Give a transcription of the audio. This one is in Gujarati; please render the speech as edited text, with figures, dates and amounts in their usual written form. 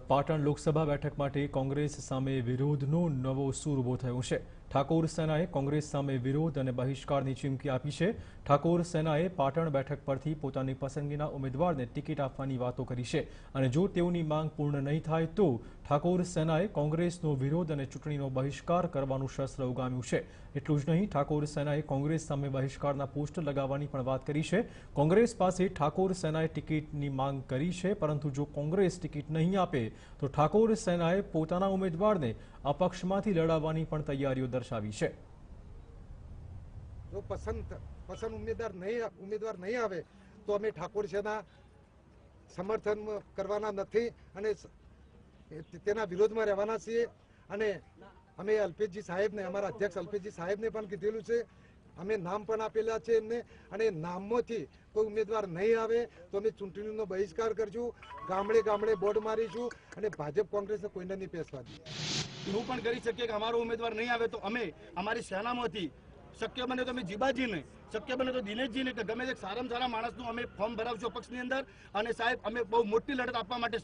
પાટણ લોકસભા બેઠક માટે કોંગ્રેસ સામે વિરોધનો નવો સૂર ઉભો થયો છે। ઠાકોર સેનાએ કોંગ્રેસ સામે વિરોધ અને બહિષ્કારની ચીમકી આપી છે। ઠાકોર સેનાએ પાટણ બેઠક પરથી પોતાની પસંદગીના ઉમેદવારને ટિકિટ આપવાની વાતો કરી છે અને જો તેઓની માંગ પૂર્ણ નહીં થાય તો ઠાકોર સેનાએ કોંગ્રેસનો વિરોધ અને ચૂંટણીનો બહિષ્કાર કરવાનું શસ્ત્ર ઉગામ્યું છે। એટલું જ નહીં, ઠાકોર સેનાએ કોંગ્રેસ સામે બહિષ્કારના પોસ્ટર લગાવવાની પણ વાત કરી છે। કોંગ્રેસ પાસે ઠાકોર સેનાએ ટિકિટની માંગ કરી છે, પરંતુ જો કોંગ્રેસ ટિકિટ નહીં આપે તો ઠાકોર સેનાએ પોતાના ઉમેદવારને અપક્ષમાંથી લડાવવાની પણ તૈયારીઓ દર્શાવી છે। જો પસંદ ઉમેદવાર નહીં આવે તો અમે ઠાકોર સેના સમર્થન કરવાના નથી અને તેના વિરોધમાં રહેવાના છીએ અને અમે અલ્પેશજી સાહેબને, અમારા અધ્યક્ષ અલ્પેશજી સાહેબને પણ કીધેલું છે। અમે નામ પણ આપેલા છે એમને અને નામમાંથી કોઈ ઉમેદવાર નહીં આવે તો અમે ચૂંટણીનો બહિષ્કાર કરશું, ગામડે ગામડે બોર્ડ મારીશું અને ભાજપ કોંગ્રેસને કોઈને નહીં પેસવા દઈએ। એવું પણ કરી શકીએ કે અમારો ઉમેદવાર નહીં આવે તો અમે અમારી સેનામાંથી શક્ય બને તો અમે જીબાજીને, શક્ય બને તો દિનેશજીને કે ગમે તે સારામાં સારા માણસનું અમે ફોર્મ ભરાવશું પક્ષની અંદર અને સાહેબ અમે બહુ મોટી લડત આપવા માટે